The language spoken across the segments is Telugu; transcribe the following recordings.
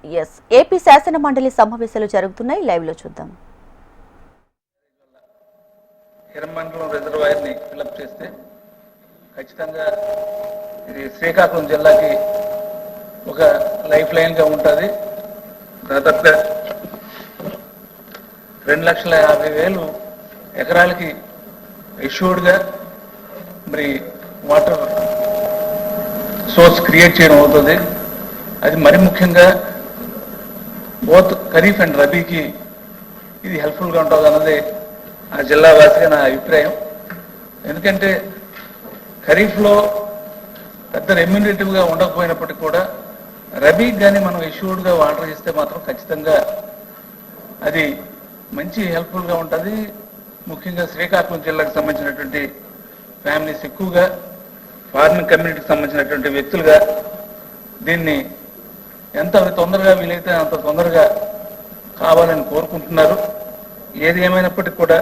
ఎస్ ఏపీ శాసన మండలి సమావేశాలు జరుగుతున్నాయి, లైవ్ లో చూద్దాం. హిరమండలం రిజర్వాయర్ ని ఫిలప్ చేస్తే ఖచ్చితంగా ఇది శ్రీకాకుళం జిల్లాకి ఒక లైఫ్ లైన్ గా ఉంటుంది. దాదాపుగా 2,50,000 ఎకరాలకి ఎష్యూర్డ్ గా మరి వాటర్ సోర్స్ క్రియేట్ చేయడం అవుతుంది. అది మరి ముఖ్యంగా బోత్ ఖరీఫ్ అండ్ రబీకి ఇది హెల్ప్ఫుల్గా ఉంటుంది అన్నది ఆ జిల్లా వాసిగా నా అభిప్రాయం. ఎందుకంటే ఖరీఫ్లో పెద్ద రెమ్యూనేటివ్గా ఉండకపోయినప్పటికీ కూడా రబీకి కానీ మనం ఎష్యూర్డ్గా వాటర్ ఇస్తే మాత్రం ఖచ్చితంగా అది మంచి హెల్ప్ఫుల్గా ఉంటుంది. ముఖ్యంగా శ్రీకాకుళం జిల్లాకు సంబంధించినటువంటి ఫ్యామిలీస్ ఎక్కువగా ఫార్మింగ్ కమ్యూనిటీకి సంబంధించినటువంటి వ్యక్తులుగా దీన్ని ఎంత తొందరగా వీలైతే అంత తొందరగా కావాలని కోరుకుంటున్నారు. ఏది ఏమైనప్పటికీ కూడా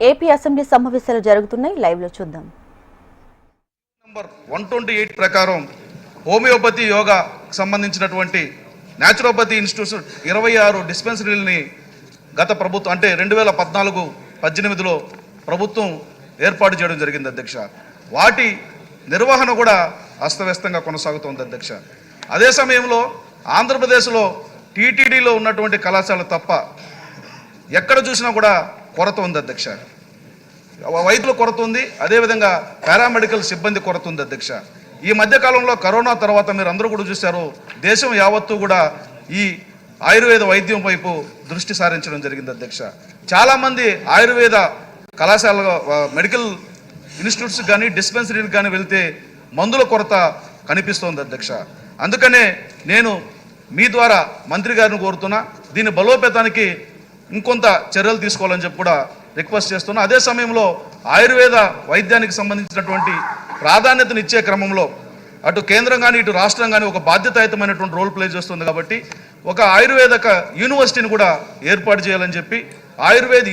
ఏపీ అసెంబ్లీ సమావేశాలు జరుగుతున్నాయి, లైవ్ లో చూద్దాం. నంబర్ 128 ప్రకారం హోమియోపతి యోగా సంబంధించినటువంటి న్యాచురోపతి ఇన్స్టిట్యూషన్ 26 డిస్పెన్సరీలని గత ప్రభుత్వం అంటే 2014-18లో ప్రభుత్వం ఏర్పాటు చేయడం జరిగింది అధ్యక్ష. వాటి నిర్వహణ కూడా అస్తవ్యస్తంగా కొనసాగుతోంది అధ్యక్ష. అదే సమయంలో ఆంధ్రప్రదేశ్లో టీటీడీలో ఉన్నటువంటి కళాశాల తప్ప ఎక్కడ చూసినా కూడా కొరత ఉంది అధ్యక్ష. వైద్యుల కొరత ఉంది, అదేవిధంగా పారామెడికల్ సిబ్బంది కొరత ఉంది అధ్యక్ష. ఈ మధ్యకాలంలో కరోనా తర్వాత మీరు అందరూ కూడా చూశారు, దేశం యావత్తు కూడా ఈ ఆయుర్వేద వైద్యం వైపు దృష్టి సారించడం జరిగింది అధ్యక్ష. చాలామంది ఆయుర్వేద కళాశాల మెడికల్ ఇన్స్టిట్యూట్స్ కానీ డిస్పెన్సరీలకు కానీ వెళ్తే మందుల కొరత కనిపిస్తోంది అధ్యక్ష. అందుకనే నేను మీ ద్వారా మంత్రి గారిని కోరుతున్నా, దీని బలోపేతానికి ఇంకొంత చర్యలు తీసుకోవాలని చెప్పి కూడా రిక్వెస్ట్ చేస్తున్నా. అదే సమయంలో ఆయుర్వేద వైద్యానికి సంబంధించినటువంటి ప్రాధాన్యతను ఇచ్చే క్రమంలో అటు కేంద్రం కానీ ఇటు రాష్ట్రం కానీ ఒక బాధ్యతాయుతమైనటువంటి రోల్ ప్లే చేస్తుంది. కాబట్టి ఒక ఆయుర్వేదక యూనివర్సిటీని కూడా ఏర్పాటు చేయాలని చెప్పి, ఆయుర్వేద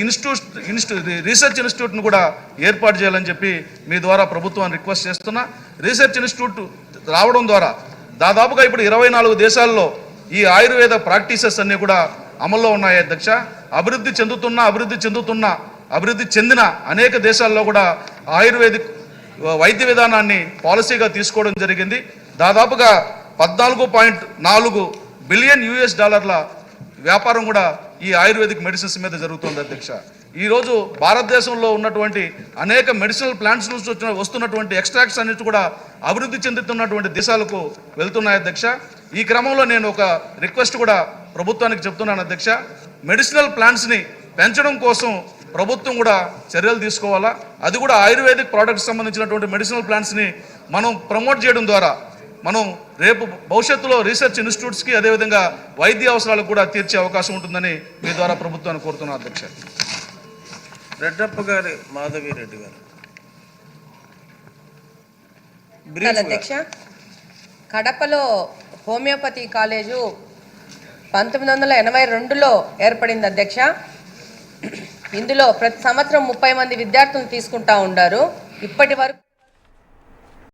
రీసెర్చ్ ఇన్స్టిట్యూట్ను కూడా ఏర్పాటు చేయాలని చెప్పి మీ ద్వారా ప్రభుత్వాన్ని రిక్వెస్ట్ చేస్తున్నా. రీసెర్చ్ ఇన్స్టిట్యూట్ రావడం ద్వారా దాదాపుగా ఇప్పుడు 24 దేశాల్లో ఈ ఆయుర్వేద ప్రాక్టీసెస్ అన్నీ కూడా అమల్లో ఉన్నాయి అధ్యక్ష. అభివృద్ధి చెందిన అనేక దేశాల్లో కూడా ఆయుర్వేదిక్ వైద్య విధానాన్ని పాలసీగా తీసుకోవడం జరిగింది. దాదాపుగా $14.4 బిలియన్ వ్యాపారం కూడా ఈ ఆయుర్వేదిక్ మెడిసిన్స్ మీద జరుగుతుంది అధ్యక్ష. ఈరోజు భారతదేశంలో ఉన్నటువంటి అనేక మెడిసినల్ ప్లాంట్స్ నుంచి వస్తున్నటువంటి ఎక్స్ట్రాక్ట్స్ అన్నిటి కూడా అభివృద్ధి చెందుతున్నటువంటి దేశాలకు వెళ్తున్నాయి అధ్యక్ష. ఈ క్రమంలో నేను ఒక రిక్వెస్ట్ కూడా ప్రభుత్వానికి చెప్తున్నాను అధ్యక్ష. మెడిసినల్ ప్లాంట్స్ని పెంచడం కోసం ప్రభుత్వం కూడా చర్యలు తీసుకోవాలా. అది కూడా ఆయుర్వేదిక్ ప్రోడక్ట్స్ సంబంధించినటువంటి మెడిసినల్ ప్లాంట్స్ని మనం ప్రమోట్ చేయడం ద్వారా మనం రేపు భవిష్యత్తులో రీసెర్చ్ ఇన్స్టిట్యూట్స్కి అదేవిధంగా వైద్య అవసరాలకు కూడా తీర్చే అవకాశం ఉంటుందని మీ ద్వారా ప్రభుత్వాన్ని కోరుతున్నాను అధ్యక్ష. రెడ్డప్ప గారి మాధవి రెడ్డి గారు. అధ్యక్ష, కడపలో హోమియోపతి కాలేజు 1982లో ఏర్పడింది అధ్యక్ష. ఇందులో ప్రతి సంవత్సరం 30 మంది విద్యార్థులు తీసుకుంటా ఉండారు. ఇప్పటి వరకు